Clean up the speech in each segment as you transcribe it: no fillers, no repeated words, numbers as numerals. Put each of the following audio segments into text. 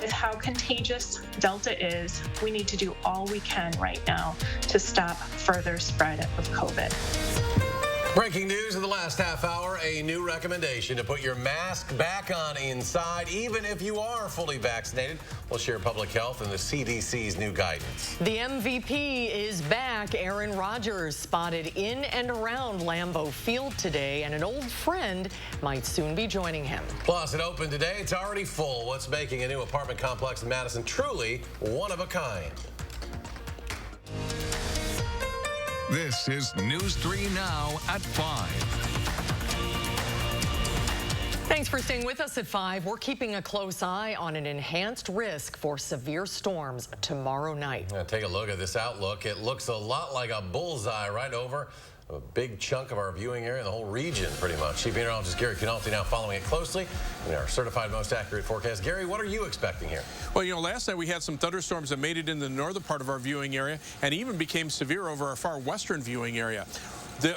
With how contagious Delta is, we need to do all we can right now to stop further spread of COVID. Breaking news in the last half hour, a new recommendation to put your mask back on inside, even if you are fully vaccinated. We'll share public health and the CDC's new guidance. The MVP is back. Aaron Rodgers spotted in and around Lambeau Field today, and an old friend might soon be joining him. Plus, it opened today. It's already full. What's making a new apartment complex in Madison truly one of a kind? This is News 3 Now at 5. Thanks for staying with us at 5. We're keeping a close eye on an enhanced risk for severe storms tomorrow night. Now, take a look at this outlook. It looks a lot like a bullseye right over a big chunk of our viewing area, the whole region, pretty much. Chief Meteorologist Gary Canalti now following it closely in our certified most accurate forecast. Gary, what are you expecting here? Well, last night we had some thunderstorms that made it in the northern part of our viewing area and even became severe over our far western viewing area.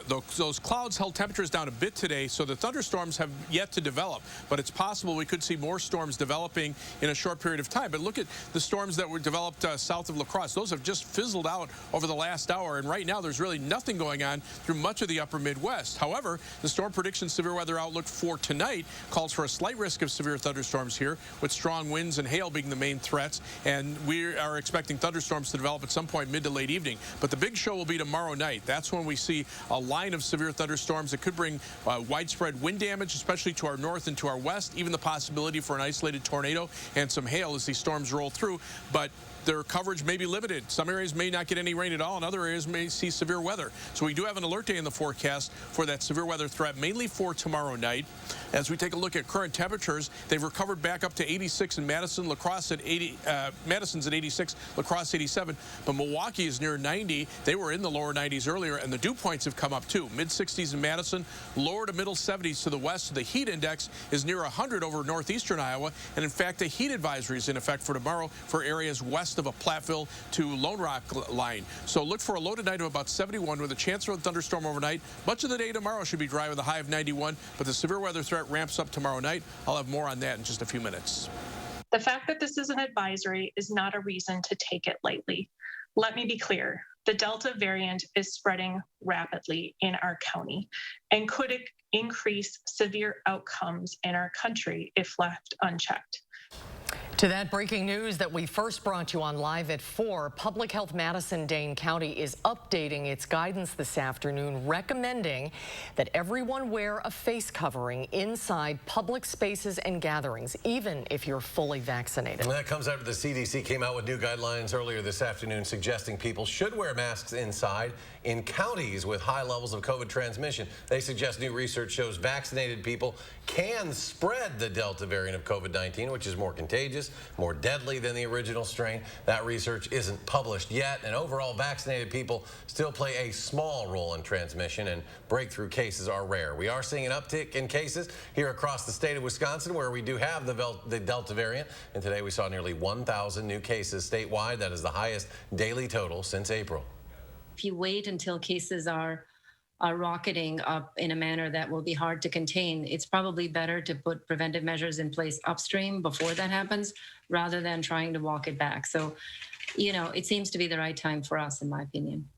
Those clouds held temperatures down a bit today, so the thunderstorms have yet to develop. But it's possible we could see more storms developing in a short period of time. But look at the storms that were developed south of La Crosse. Those have just fizzled out over the last hour. And right now, there's really nothing going on through much of the upper Midwest. However, the Storm Prediction Severe Weather Outlook for tonight calls for a slight risk of severe thunderstorms here, with strong winds and hail being the main threats. And we are expecting thunderstorms to develop at some point mid to late evening. But the big show will be tomorrow night. That's when we see a line of severe thunderstorms that could bring widespread wind damage, especially to our north and to our west, even the possibility for an isolated tornado and some hail as these storms roll through. But their coverage may be limited. Some areas may not get any rain at all, and other areas may see severe weather. So we do have an alert day in the forecast for that severe weather threat, mainly for tomorrow night. As we take a look at current temperatures, they've recovered back up to 86 in Madison, La Crosse at 80. Madison's at 86, La Crosse 87, but Milwaukee is near 90. They were in the lower 90s earlier, and the dew points have come up too. Mid-60s in Madison, lower to middle 70s to the west. The heat index is near 100 over northeastern Iowa, and in fact, a heat advisory is in effect for tomorrow for areas west of a Platteville to Lone Rock line. So look for a low tonight of about 71 with a chance for a thunderstorm overnight. Much of the day tomorrow should be dry with a high of 91, but the severe weather threat ramps up tomorrow night. I'll have more on that in just a few minutes. The fact that this is an advisory is not a reason to take it lightly. Let me be clear. The Delta variant is spreading rapidly in our county and could increase severe outcomes in our country if left unchecked. To that breaking news that we first brought you on live at 4, Public Health Madison-Dane County is updating its guidance this afternoon, recommending that everyone wear a face covering inside public spaces and gatherings, even if you're fully vaccinated. And that comes after the CDC came out with new guidelines earlier this afternoon suggesting people should wear masks inside in counties with high levels of COVID transmission. They suggest new research shows vaccinated people can spread the Delta variant of COVID-19, which is more contagious, more deadly than the original strain. That research isn't published yet, and overall vaccinated people still play a small role in transmission, and breakthrough cases are rare. We are seeing an uptick in cases here across the state of Wisconsin, where we do have the Delta variant, and today we saw nearly 1,000 new cases statewide. That is the highest daily total since April. If you wait until cases are rocketing up in a manner that will be hard to contain, it's probably better to put preventive measures in place upstream before that happens, rather than trying to walk it back. So, it seems to be the right time for us, in my opinion.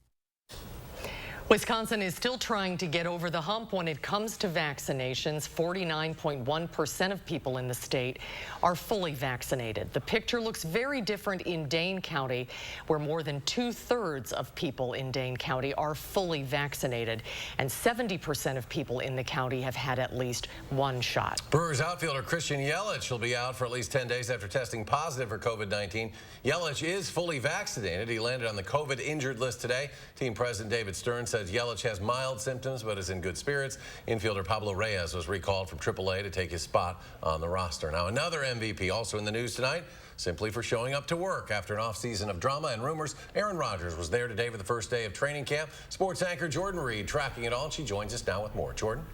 Wisconsin is still trying to get over the hump when it comes to vaccinations. 49.1% of people in the state are fully vaccinated. The picture looks very different in Dane County, where more than 2/3 of people in Dane County are fully vaccinated, and 70% of people in the county have had at least one shot. Brewers outfielder Christian Yelich will be out for at least 10 days after testing positive for COVID-19. Yelich is fully vaccinated. He landed on the COVID injured list today. Team President David Stern says Yelich has mild symptoms but is in good spirits. Infielder Pablo Reyes was recalled from AAA to take his spot on the roster. Now, another MVP also in the news tonight, simply for showing up to work. After an off-season of drama and rumors, Aaron Rodgers was there today for the first day of training camp. Sports anchor Jordan Reed tracking it all, and she joins us now with more. Jordan?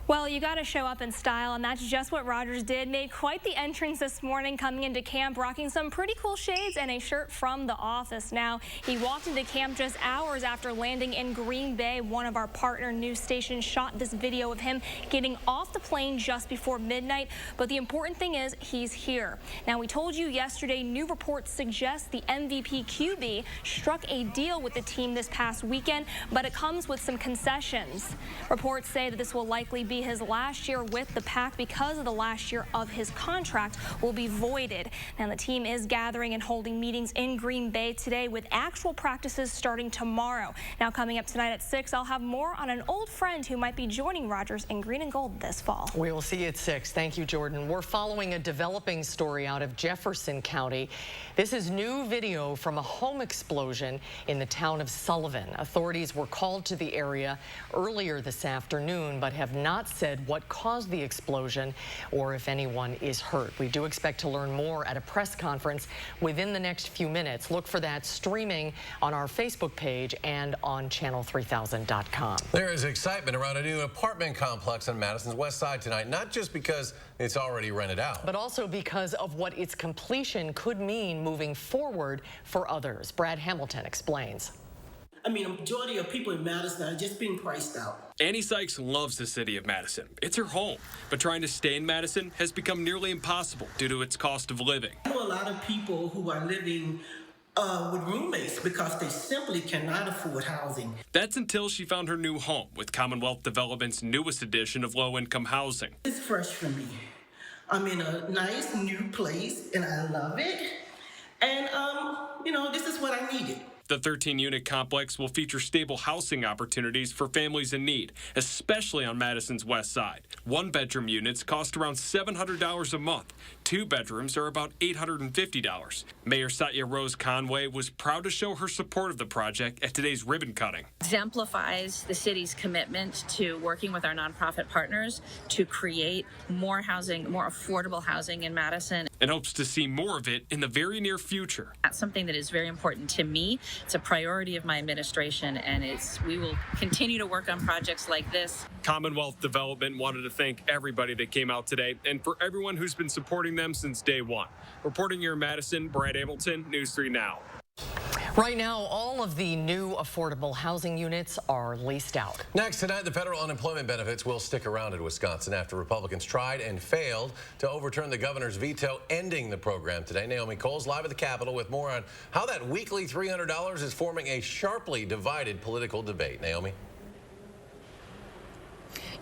Well, you got to show up in style, and that's just what Rodgers did. Made quite the entrance this morning coming into camp, rocking some pretty cool shades and a shirt from The Office. Now, he walked into camp just hours after landing in Green Bay. One of our partner news stations shot this video of him getting off the plane just before midnight. But the important thing is he's here. Now, we told you yesterday new reports suggest the MVP QB struck a deal with the team this past weekend, but it comes with some concessions. Reports say that this will likely be his last year with the Pack because of the last year of his contract will be voided. Now, the team is gathering and holding meetings in Green Bay today with actual practices starting tomorrow. Now, coming up tonight at 6, I'll have more on an old friend who might be joining Rodgers in green and gold this fall. We will see you at 6. Thank you, Jordan. We're following a developing story out of Jefferson County. This is new video from a home explosion in the town of Sullivan. Authorities were called to the area earlier this afternoon, but have not said what caused the explosion or if anyone is hurt. We do expect to learn more at a press conference within the next few minutes. Look for that streaming on our Facebook page and on channel3000.com. There is excitement around a new apartment complex on Madison's west side tonight, not just because it's already rented out, but also because of what its completion could mean moving forward for others. Brad Hamilton explains. I mean, a majority of people in Madison are just being priced out. Annie Sykes loves the city of Madison. It's her home, but trying to stay in Madison has become nearly impossible due to its cost of living. I know a lot of people who are living with roommates because they simply cannot afford housing. That's until she found her new home with Commonwealth Development's newest edition of low-income housing. It's fresh for me. I'm in a nice new place and I love it. And, you know, this is what I needed. The 13-unit complex will feature stable housing opportunities for families in need, especially on Madison's west side. One-bedroom units cost around $700 a month. Two bedrooms are about $850. Mayor Satya Rose Conway was proud to show her support of the project at today's ribbon cutting. Exemplifies the city's commitment to working with our nonprofit partners to create more housing, more affordable housing in Madison. And hopes to see more of it in the very near future. That's something that is very important to me. It's a priority of my administration, and we will continue to work on projects like this. Commonwealth Development wanted to thank everybody that came out today and for everyone who's been supporting them since day one. Reporting here in Madison, Brad Hamilton, News 3 Now. Right now, all of the new affordable housing units are leased out. Next tonight, the federal unemployment benefits will stick around in Wisconsin after Republicans tried and failed to overturn the governor's veto ending the program today. Naomi Cole's live at the Capitol with more on how that weekly $300 is forming a sharply divided political debate. Naomi?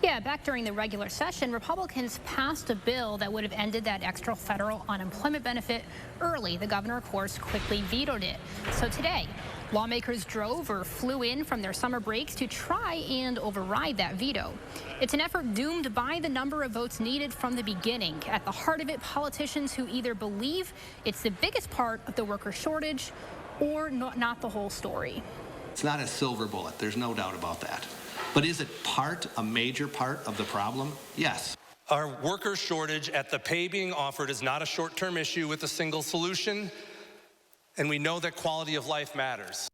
Yeah, back during the regular session, Republicans passed a bill that would have ended that extra federal unemployment benefit early. The governor, of course, quickly vetoed it. So today, lawmakers drove or flew in from their summer breaks to try and override that veto. It's an effort doomed by the number of votes needed from the beginning. At the heart of it, politicians who either believe it's the biggest part of the worker shortage or not the whole story. It's not a silver bullet. There's no doubt about that. But is it a major part of the problem? Yes. Our worker shortage at the pay being offered is not a short-term issue with a single solution, and we know that quality of life matters.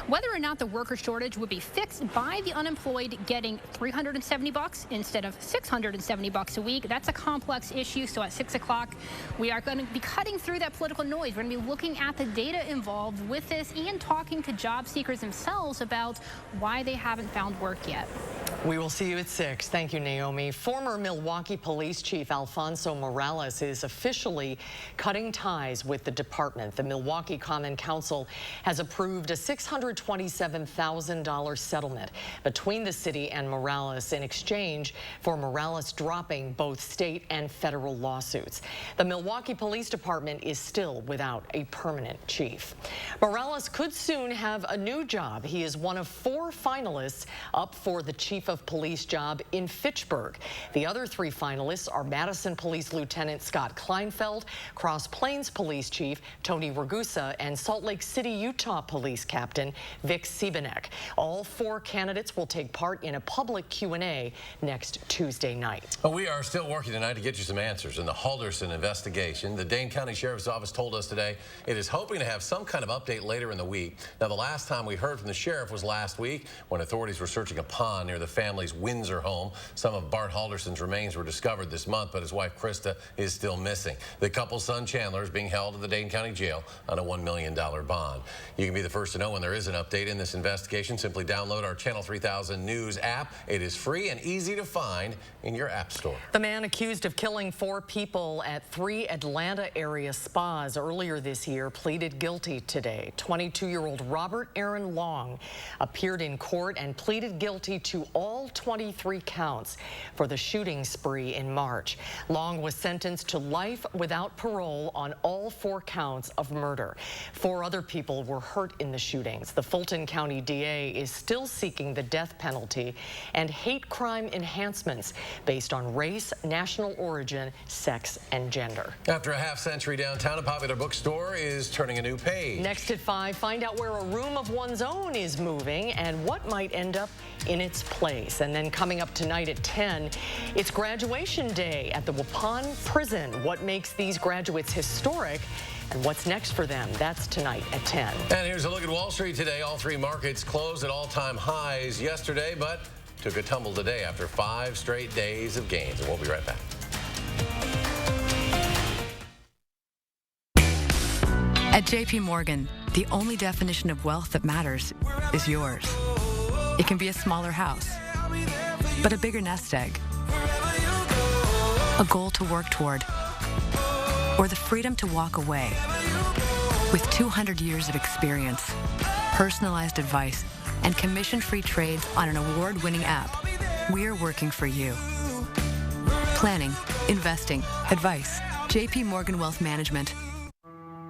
Whether or not the worker shortage would be fixed by the unemployed getting $370 instead of $670 a week, that's a complex issue. So at 6 o'clock, we are going to be cutting through that political noise. We're going to be looking at the data involved with this and talking to job seekers themselves about why they haven't found work yet. We will see you at 6. Thank you, Naomi. Former Milwaukee Police Chief Alfonso Morales is officially cutting ties with the department. The Milwaukee Common Council has approved a $627,000 settlement between the city and Morales in exchange for Morales dropping both state and federal lawsuits. The Milwaukee Police Department is still without a permanent chief. Morales could soon have a new job. He is one of 4 finalists up for the chief of police job in Fitchburg. The other 3 finalists are Madison Police Lieutenant Scott Kleinfeld, Cross Plains Police Chief Tony Ragusa, and Salt Lake City, Utah Police Captain Vic Siebenek. All 4 candidates will take part in a public Q&A next Tuesday night. Well, we are still working tonight to get you some answers in the Halderson investigation. The Dane County Sheriff's Office told us today it is hoping to have some kind of update later in the week. Now, the last time we heard from the sheriff was last week when authorities were searching a pond near the family's Windsor home. Some of Bart Halderson's remains were discovered this month, but his wife Krista is still missing. The couple's son Chandler is being held at the Dane County Jail on a $1 million bond. You can be the first to know when there is an update in this investigation. Simply download our Channel 3000 News app. It is free and easy to find in your app store. The man accused of killing 4 people at 3 Atlanta area spas earlier this year pleaded guilty today. 22-year-old Robert Aaron Long appeared in court and pleaded guilty to all 23 counts for the shooting spree in March. Long was sentenced to life without parole on all 4 counts of murder. 4 other people were hurt in the shootings. The Fulton County DA is still seeking the death penalty and hate crime enhancements based on race, national origin, sex, and gender. After a half-century downtown, a popular bookstore is turning a new page. Next at 5, find out where a room of one's own is moving and what might end up in its place. And then coming up tonight at 10, it's graduation day at the Waupun Prison. What makes these graduates historic and what's next for them? That's tonight at 10. And here's a look at Wall Street today. All 3 markets closed at all-time highs yesterday, but took a tumble today after 5 straight days of gains. And we'll be right back. At JP Morgan, the only definition of wealth that matters is yours. It can be a smaller house, but a bigger nest egg, a goal to work toward, or the freedom to walk away. With 200 years of experience, personalized advice, and commission-free trades on an award-winning app, we're working for you. Planning, investing, advice. JP Morgan Wealth Management.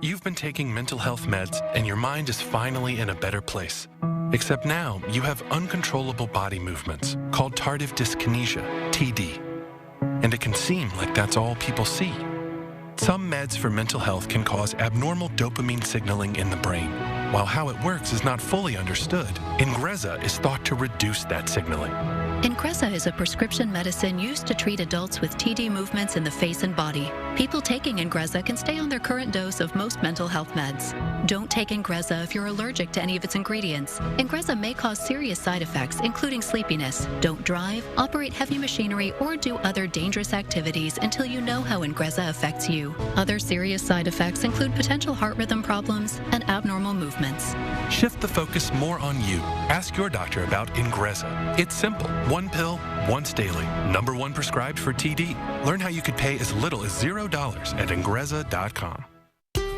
You've been taking mental health meds and your mind is finally in a better place. Except now you have uncontrollable body movements called tardive dyskinesia, TD. And it can seem like that's all people see. Some meds for mental health can cause abnormal dopamine signaling in the brain. While how it works is not fully understood, Ingrezza is thought to reduce that signaling. Ingrezza is a prescription medicine used to treat adults with TD movements in the face and body. People taking Ingrezza can stay on their current dose of most mental health meds. Don't take Ingrezza if you're allergic to any of its ingredients. Ingrezza may cause serious side effects, including sleepiness. Don't drive, operate heavy machinery, or do other dangerous activities until you know how Ingrezza affects you. Other serious side effects include potential heart rhythm problems and abnormal movements. Shift the focus more on you. Ask your doctor about Ingrezza. It's simple. 1 pill, once daily. #1 prescribed for TD. Learn how you could pay as little as $0 at Ingrezza.com.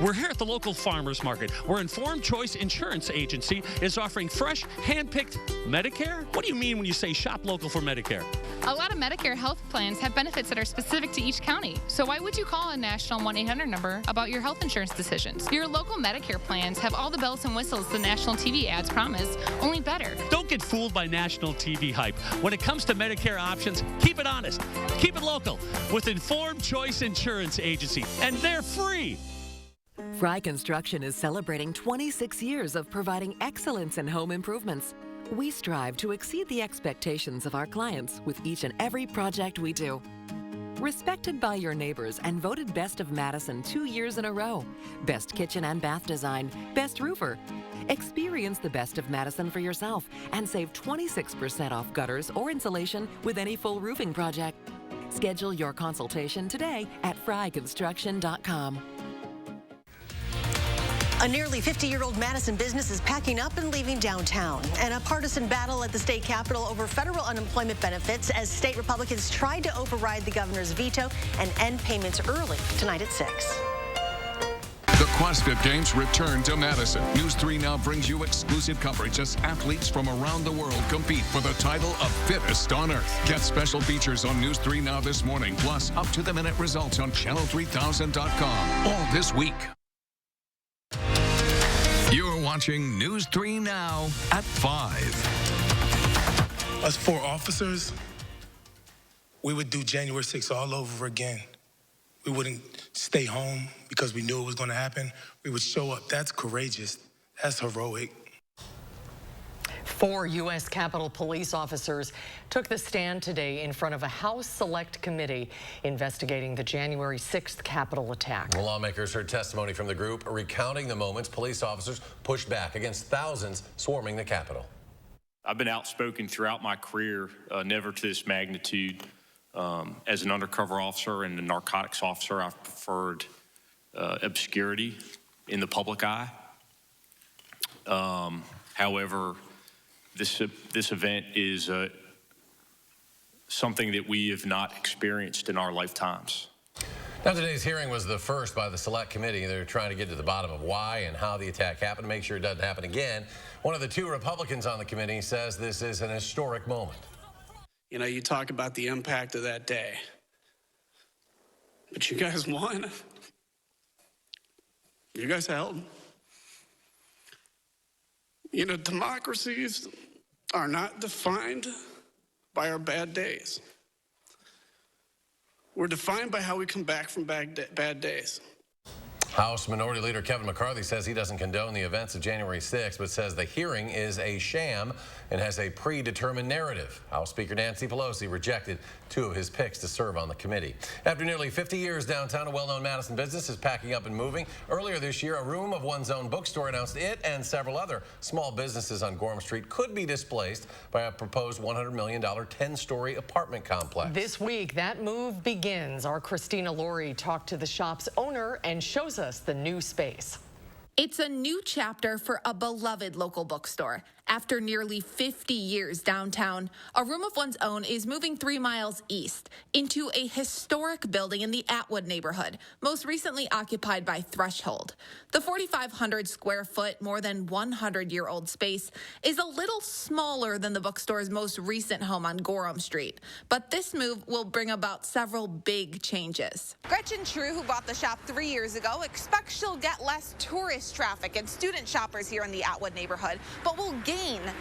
We're here at the local farmers market, where Informed Choice Insurance Agency is offering fresh, hand-picked Medicare. What do you mean when you say shop local for Medicare? A lot of Medicare health plans have benefits that are specific to each county. So why would you call a national 1-800 number about your health insurance decisions? Your local Medicare plans have all the bells and whistles the national TV ads promise, only better. Don't get fooled by national TV hype. When it comes to Medicare options, keep it honest. Keep it local with Informed Choice Insurance Agency, and they're free. Fry Construction is celebrating 26 years of providing excellence in home improvements. We strive to exceed the expectations of our clients with each and every project we do. Respected by your neighbors and voted Best of Madison 2 years in a row. Best kitchen and bath design, best roofer. Experience the Best of Madison for yourself and save 26% off gutters or insulation with any full roofing project. Schedule your consultation today at fryconstruction.com. A nearly 50-year-old Madison business is packing up and leaving downtown. And a partisan battle at the state capitol over federal unemployment benefits as state Republicans tried to override the governor's veto and end payments early tonight at 6. The CrossFit Games return to Madison. News 3 now brings you exclusive coverage as athletes from around the world compete for the title of Fittest on Earth. Get special features on News 3 Now this morning, plus up-to-the-minute results on channel3000.com all this week. You're watching News 3 Now at 5. Us 4 officers, we would do January 6th all over again. We wouldn't stay home because we knew it was going to happen. We would show up. That's courageous. That's heroic. 4 U.S. Capitol police officers took the stand today in front of a House Select Committee investigating the January 6th Capitol attack. Well, lawmakers heard testimony from the group recounting the moments police officers pushed back against thousands swarming the Capitol. I've been outspoken throughout my career, never to this magnitude. As an undercover officer and a narcotics officer, I've preferred obscurity in the public eye. However, this event is something that we have not experienced in our lifetimes. Now, today's hearing was the first by the Select Committee. They're trying to get to the bottom of why and how the attack happened to make sure it doesn't happen again. One of the two Republicans on the committee says this is an historic moment. You know, you talk about the impact of that day, but you guys won. You guys held. You know, democracies are not defined by our bad days. We're defined by how we come back from bad days. House Minority Leader Kevin McCarthy says he doesn't condone the events of January 6th, but says the hearing is a sham and has a predetermined narrative. House Speaker Nancy Pelosi rejected two of his picks to serve on the committee. After nearly 50 years downtown, a well-known Madison business is packing up and moving. Earlier this year, a room of one's own bookstore announced it and several other small businesses on Gorham Street could be displaced by a proposed $100 million 10-story apartment complex. This week, that move begins. Our Christina Laurie talked to the shop's owner and shows us the new space. It's a new chapter for a beloved local bookstore. After nearly 50 years downtown, a room of one's own is moving 3 miles east into a historic building in the Atwood neighborhood, most recently occupied by Threshold. The 4,500 square foot, more than 100-year-old space is a little smaller than the bookstore's most recent home on Gorham Street. But this move will bring about several big changes. Gretchen True, who bought the shop 3 years ago, expects she'll get less tourist traffic and student shoppers here in the Atwood neighborhood, but will gain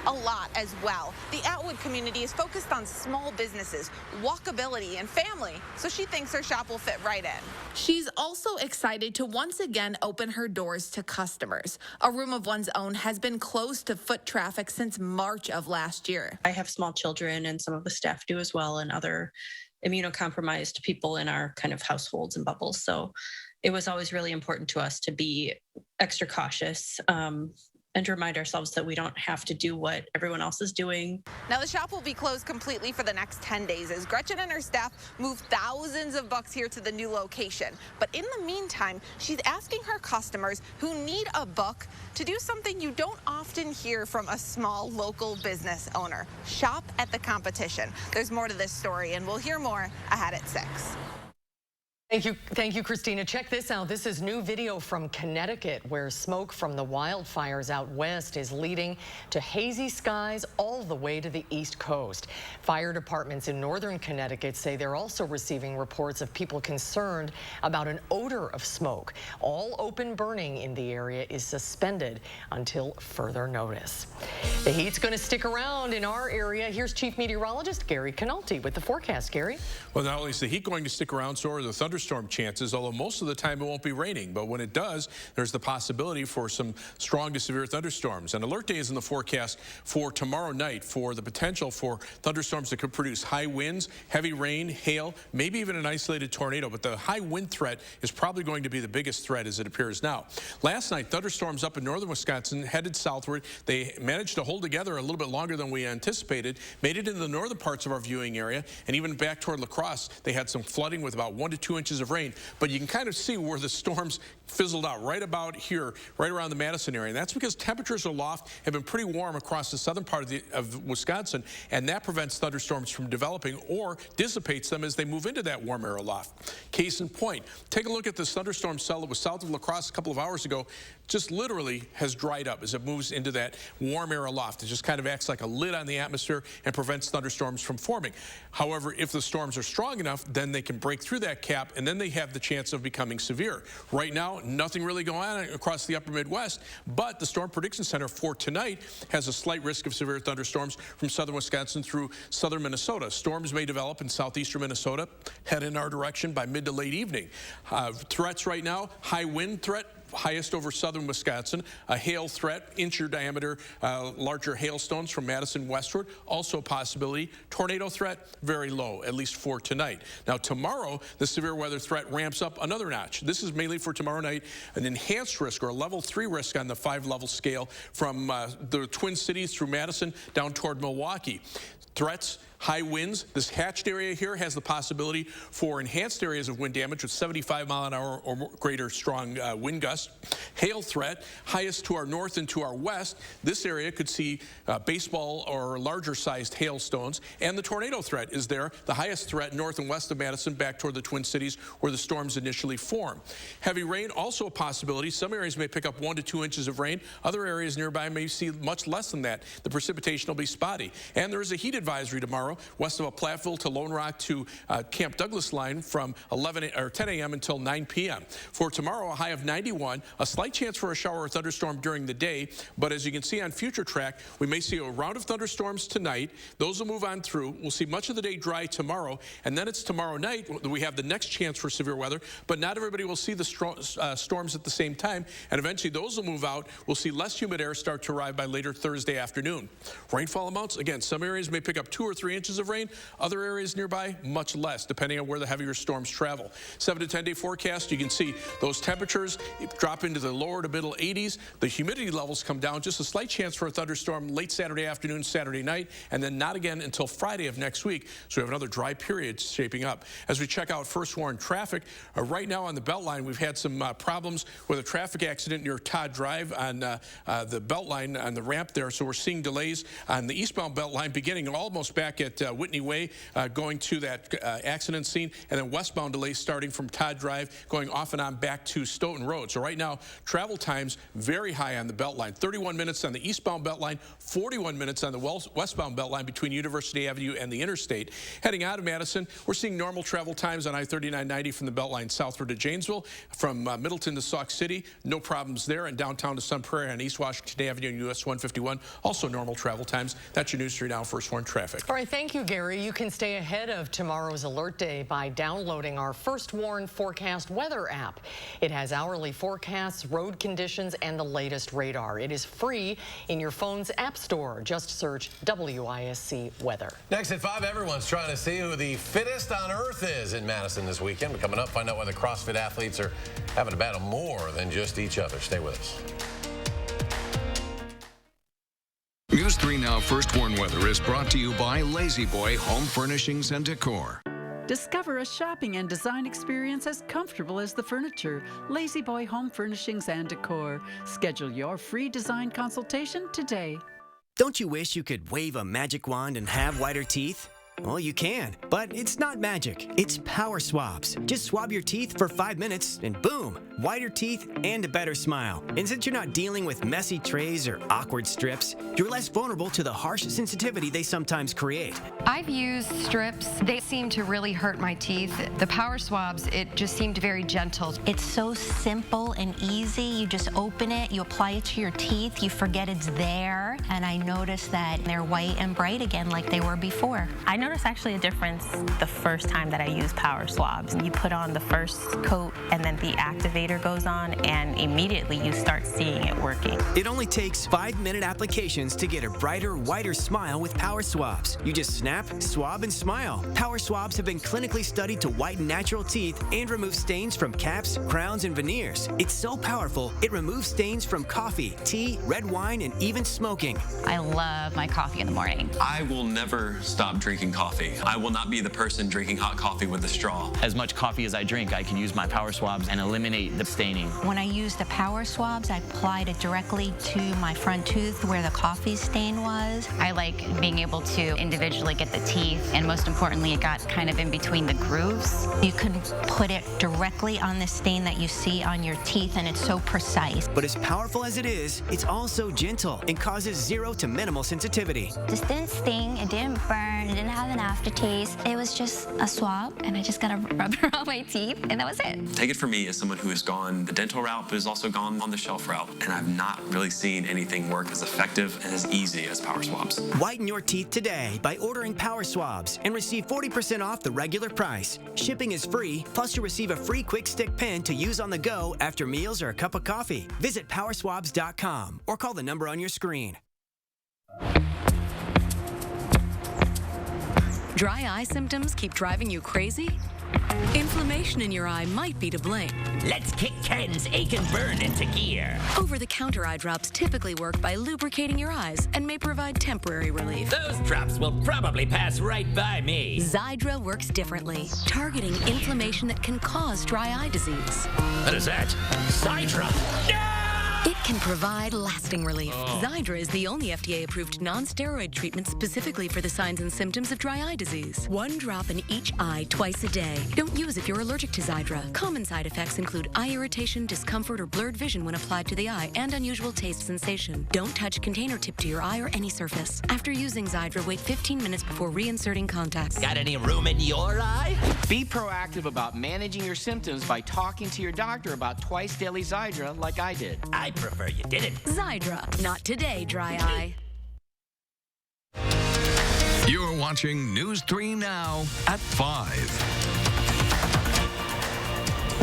a lot as well. The Atwood community is focused on small businesses, walkability, and family, so she thinks her shop will fit right in. She's also excited to once again open her doors to customers. A room of one's own has been closed to foot traffic since March of last year. I have small children, and some of the staff do as well, and other immunocompromised people in our kind of households and bubbles. So it was always really important to us to be extra cautious and to remind ourselves that we don't have to do what everyone else is doing. Now, the shop will be closed completely for the next 10 days as Gretchen and her staff move thousands of books here to the new location. But in the meantime, she's asking her customers who need a book to do something you don't often hear from a small local business owner: shop at the competition. There's more to this story, and we'll hear more ahead at 6. Thank you, Christina. Check this out. This is new video from Connecticut, where smoke from the wildfires out west is leading to hazy skies all the way to the East Coast. Fire departments in northern Connecticut say they're also receiving reports of people concerned about an odor of smoke. All open burning in the area is suspended until further notice. The heat's going to stick around in our area. Here's Chief Meteorologist Gary Canalti with the forecast. Gary? Well, not only is the heat going to stick around, so are the thunderstorm chances, although most of the time it won't be raining. But when it does, there's the possibility for some strong to severe thunderstorms. An alert day is in the forecast for tomorrow night for the potential for thunderstorms that could produce high winds, heavy rain, hail, maybe even an isolated tornado. But the high wind threat is probably going to be the biggest threat as it appears now. Last night, thunderstorms up in northern Wisconsin headed southward. They managed to hold together a little bit longer than we anticipated, made it into the northern parts of our viewing area, and even back toward La Crosse, they had some flooding with about 1 to 2 inches of rain. But you can kind of see where the storms fizzled out right about here, right around the Madison area. And that's because temperatures aloft have been pretty warm across the southern part of Wisconsin, and that prevents thunderstorms from developing or dissipates them as they move into that warm air aloft. Case in point, take a look at this thunderstorm cell that was south of La Crosse a couple of hours ago. Just literally has dried up as it moves into that warm air aloft. It just kind of acts like a lid on the atmosphere and prevents thunderstorms from forming. However, if the storms are strong enough, then they can break through that cap, and then they have the chance of becoming severe. Right now, nothing really going on across the upper Midwest, but the Storm Prediction Center for tonight has a slight risk of severe thunderstorms from southern Wisconsin through southern Minnesota. Storms may develop in southeastern Minnesota, head in our direction by mid to late evening. Threats right now, high wind threat highest over southern Wisconsin. A hail threat, inch or diameter, larger hailstones from Madison westward, also a possibility. Tornado threat, very low, at least for tonight. Now tomorrow, the severe weather threat ramps up another notch. This is mainly for tomorrow night, an enhanced risk or a level 3 risk on the 5-level scale from the Twin Cities through Madison down toward Milwaukee. Threats, high winds. This hatched area here has the possibility for enhanced areas of wind damage with 75 mile an hour or greater strong wind gusts. Hail threat, highest to our north and to our west. This area could see baseball or larger sized hailstones. And the tornado threat is there, the highest threat north and west of Madison back toward the Twin Cities where the storms initially form. Heavy rain, also a possibility. Some areas may pick up 1 to 2 inches of rain. Other areas nearby may see much less than that. The precipitation will be spotty. And there is a heat advisory tomorrow west of Platteville to Lone Rock to Camp Douglas line from 10 a.m. until 9 p.m. For tomorrow, a high of 91, a slight chance for a shower or thunderstorm during the day, but as you can see on Future Track, we may see a round of thunderstorms tonight. Those will move on through. We'll see much of the day dry tomorrow, and then it's tomorrow night we have the next chance for severe weather, but not everybody will see the storms at the same time, and eventually those will move out. We'll see less humid air start to arrive by later Thursday afternoon. Rainfall amounts, again, some areas may pick up 2 or 3 inches of rain. Other areas nearby, much less, depending on where the heavier storms travel. 7 to 10 day forecast, you can see those temperatures drop into the lower to middle 80s. The humidity levels come down, just a slight chance for a thunderstorm late Saturday afternoon, Saturday night, and then not again until Friday of next week. So we have another dry period shaping up. As we check out first warn traffic, right now on the Beltline, we've had some problems with a traffic accident near Todd Drive on the Beltline on the ramp there. So we're seeing delays on the eastbound Beltline beginning almost back at Whitney Way, going to that accident scene, and then westbound delays starting from Todd Drive, going off and on back to Stoughton Road. So right now, travel times very high on the Beltline. 31 minutes on the eastbound Beltline, 41 minutes on the westbound Beltline between University Avenue and the interstate. Heading out of Madison, we're seeing normal travel times on I-3990 from the Beltline southward to Janesville, from Middleton to Sauk City. No problems there, and downtown to Sun Prairie on East Washington Avenue and US 151. Also normal travel times. That's your News 3 Now First Warn traffic. All right, thank you, Gary. You can stay ahead of tomorrow's alert day by downloading our First Warn Forecast weather app. It has hourly forecasts, road conditions, and the latest radar. It is free in your phone's app store. Just search WISC weather. Next at 5, everyone's trying to see who the fittest on earth is in Madison this weekend. We're coming up, find out whether CrossFit athletes are having to battle more than just each other. Stay with us. News 3 Now First Warn Weather is brought to you by Lazy Boy Home Furnishings and Decor. Discover a shopping and design experience as comfortable as the furniture. Lazy Boy Home Furnishings and Decor. Schedule your free design consultation today. Don't you wish you could wave a magic wand and have whiter teeth? Well, you can, but it's not magic. It's power swabs. Just swab your teeth for 5 minutes and boom, whiter teeth and a better smile. And since you're not dealing with messy trays or awkward strips, you're less vulnerable to the harsh sensitivity they sometimes create. I've used strips. They seem to really hurt my teeth. The power swabs, it just seemed very gentle. It's so simple and easy. You just open it, you apply it to your teeth, you forget it's there, and I noticed that they're white and bright again like they were before. I noticed actually a difference the first time that I used power swabs. You put on the first coat and then the activator goes on and immediately you start seeing it working. It only takes 5-minute applications to get a brighter, whiter smile with power swabs. You just snap, swab, and smile. Power swabs have been clinically studied to whiten natural teeth and remove stains from caps, crowns, and veneers. It's so powerful, it removes stains from coffee, tea, red wine, and even smoking. I love my coffee in the morning. I will never stop drinking coffee. I will not be the person drinking hot coffee with a straw. As much coffee as I drink, I can use my power swabs and eliminate the staining. When I use the power swabs, I applied it directly to my front tooth where the coffee stain was. I like being able to individually get the teeth, and most importantly, it got kind of in between the grooves. You can put it directly on the stain that you see on your teeth, and it's so precise. But as powerful as it is, it's also gentle and causes 0 to minimal sensitivity. This didn't sting, it didn't burn, it didn't have have an aftertaste. It was just a swab, and I just got to rub it on my teeth, and that was it. Take it from me as someone who has gone the dental route, but has also gone on the shelf route, and I've not really seen anything work as effective and as easy as power swabs. Whiten your teeth today by ordering power swabs and receive 40% off the regular price. Shipping is free, plus you'll receive a free quick stick pen to use on the go after meals or a cup of coffee. Visit powerswabs.com or call the number on your screen. Dry eye symptoms keep driving you crazy? Inflammation in your eye might be to blame. Let's kick Ken's ache and burn into gear. Over-the-counter eye drops typically work by lubricating your eyes and may provide temporary relief. Those drops will probably pass right by me. Xiidra works differently, targeting inflammation that can cause dry eye disease. What is that? Xiidra? It can provide lasting relief. Xiidra is the only FDA-approved non-steroid treatment specifically for the signs and symptoms of dry eye disease. 1 drop in each eye twice a day. Don't use if you're allergic to Xiidra. Common side effects include eye irritation, discomfort, or blurred vision when applied to the eye, and unusual taste sensation. Don't touch container tip to your eye or any surface. After using Xiidra, wait 15 minutes before reinserting contacts. Got any room in your eye? Be proactive about managing your symptoms by talking to your doctor about twice daily Xiidra like I did. I prefer you didn't. Xiidra. Not today, dry eye. You're watching News 3 Now at 5.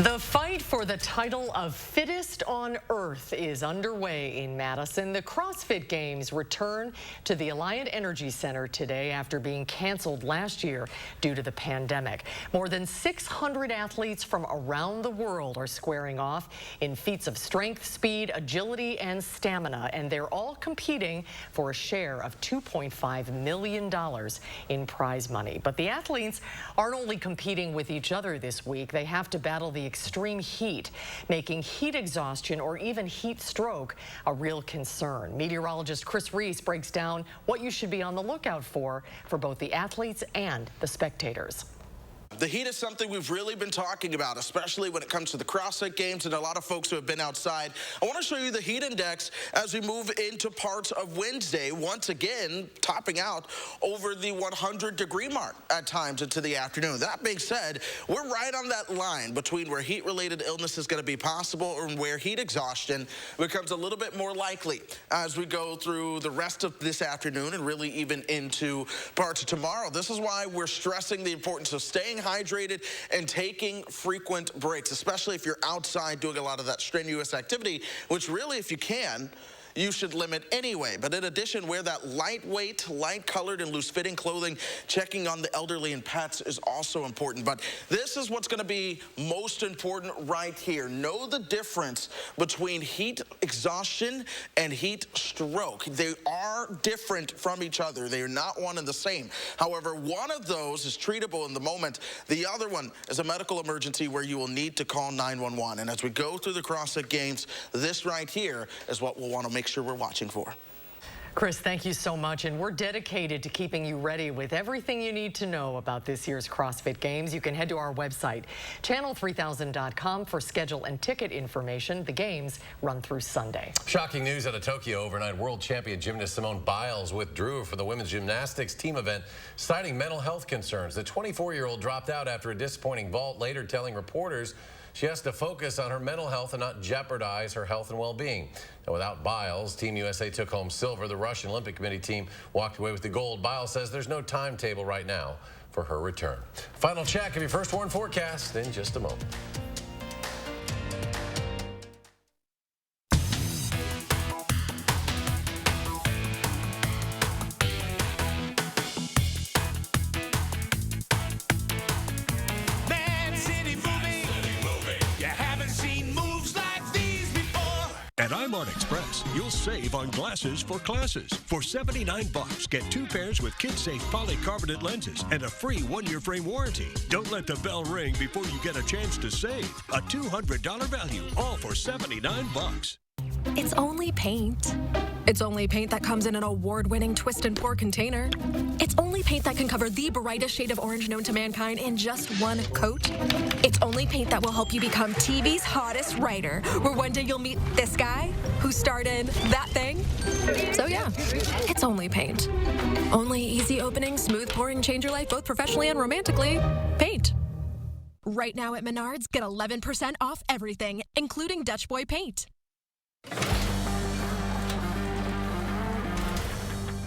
The fight for the title of fittest on earth is underway in Madison. The CrossFit Games return to the Alliant Energy Center today after being canceled last year due to the pandemic. More than 600 athletes from around the world are squaring off in feats of strength, speed, agility, and stamina, and they're all competing for a share of $2.5 million in prize money. But the athletes aren't only competing with each other this week. They have to battle the extreme heat, making heat exhaustion or even heat stroke a real concern. Meteorologist Chris Reese breaks down what you should be on the lookout for both the athletes and the spectators. The heat is something we've really been talking about, especially when it comes to the CrossFit Games and a lot of folks who have been outside. I want to show you the heat index as we move into parts of Wednesday, once again topping out over the 100-degree mark at times into the afternoon. That being said, we're right on that line between where heat-related illness is going to be possible and where heat exhaustion becomes a little bit more likely as we go through the rest of this afternoon and really even into parts of tomorrow. This is why we're stressing the importance of staying hydrated and taking frequent breaks, especially if you're outside doing a lot of that strenuous activity, which really, if you can, you should limit anyway. But in addition, wear that lightweight, light-colored, and loose-fitting clothing. Checking on the elderly and pets is also important. But this is what's going to be most important right here. Know the difference between heat exhaustion and heat stroke. They are different from each other. They are not one and the same. However, one of those is treatable in the moment. The other one is a medical emergency where you will need to call 911. And as we go through the CrossFit Games, this right here is what we'll want to make sure we're watching for. Chris, thank you so much, and we're dedicated to keeping you ready with everything you need to know about this year's CrossFit Games. You can head to our website, channel3000.com, for schedule and ticket information. The games run through Sunday. Shocking news out of Tokyo overnight. World champion gymnast Simone Biles withdrew for the women's gymnastics team event, citing mental health concerns. The 24-year-old dropped out after a disappointing vault, later telling reporters she has to focus on her mental health and not jeopardize her health and well-being. Now, without Biles, Team USA took home silver. The Russian Olympic Committee team walked away with the gold. Biles says there's no timetable right now for her return. Final check of your first warn forecast in just a moment. At iMart Express, you'll save on glasses for classes. For $79, get 2 pairs with kid-safe polycarbonate lenses and a free 1-year frame warranty. Don't let the bell ring before you get a chance to save. A $200 value, all for $79. It's only paint. It's only paint that comes in an award-winning twist and pour container. It's only only paint that can cover the brightest shade of orange known to mankind in just one coat. It's only paint that will help you become TV's hottest writer, where one day you'll meet this guy who starred in that thing. So yeah, it's only paint. Only easy opening, smooth pouring, change your life both professionally and romantically. Paint. Right now at Menards, get 11% off everything, including Dutch Boy paint.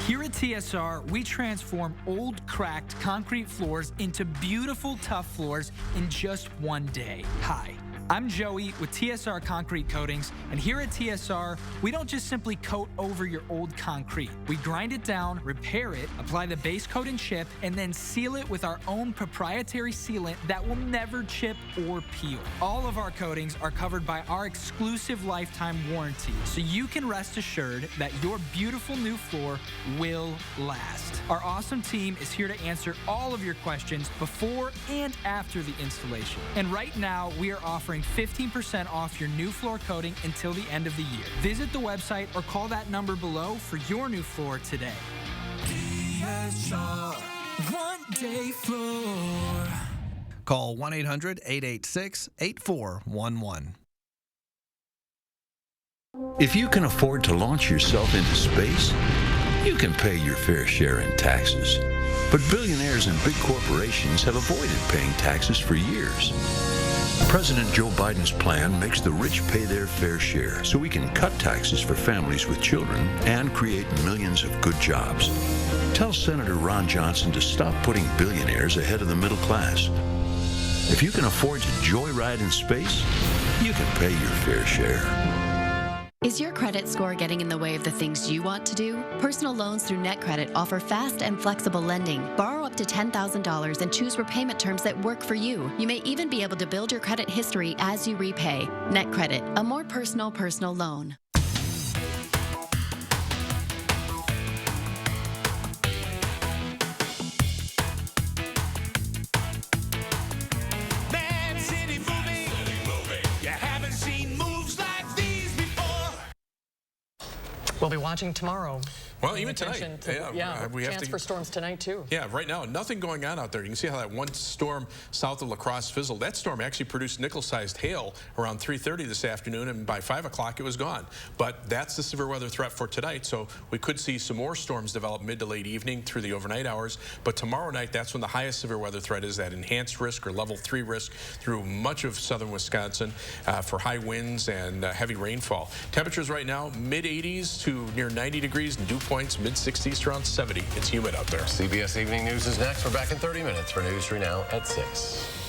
Here at TSR, we transform old, cracked concrete floors into beautiful, tough floors in just one day. Hi, I'm Joey with TSR Concrete Coatings, and here at TSR, we don't just simply coat over your old concrete. We grind it down, repair it, apply the base coat and chip, and then seal it with our own proprietary sealant that will never chip or peel. All of our coatings are covered by our exclusive lifetime warranty, so you can rest assured that your beautiful new floor will last. Our awesome team is here to answer all of your questions before and after the installation. And right now, we are offering 15% off your new floor coating until the end of the year. Visit the website or call that number below for your new floor today. TSR, one day floor. Call 1-800-886-8411. If you can afford to launch yourself into space, you can pay your fair share in taxes. But billionaires and big corporations have avoided paying taxes for years. President Joe Biden's plan makes the rich pay their fair share so we can cut taxes for families with children and create millions of good jobs. Tell Senator Ron Johnson to stop putting billionaires ahead of the middle class. If you can afford to joyride in space, you can pay your fair share. Is your credit score getting in the way of the things you want to do? Personal loans through NetCredit offer fast and flexible lending. Borrow up to $10,000 and choose repayment terms that work for you. You may even be able to build your credit history as you repay. NetCredit, a more personal loan. We'll be watching tomorrow. Well, even tonight. We have chance for storms tonight, too. Yeah, right now, nothing going on out there. You can see how that one storm south of La Crosse fizzled. That storm actually produced nickel-sized hail around 3:30 this afternoon, and by 5 o'clock, it was gone. But that's the severe weather threat for tonight, so we could see some more storms develop mid to late evening through the overnight hours. But tomorrow night, that's when the highest severe weather threat is, that enhanced risk or level 3 risk through much of southern Wisconsin for high winds and heavy rainfall. Temperatures right now, mid-80s to near 90 degrees, and dew points mid-60s to around 70. It's humid out there. CBS Evening News is next. We're back in 30 minutes for News 3 Now at 6.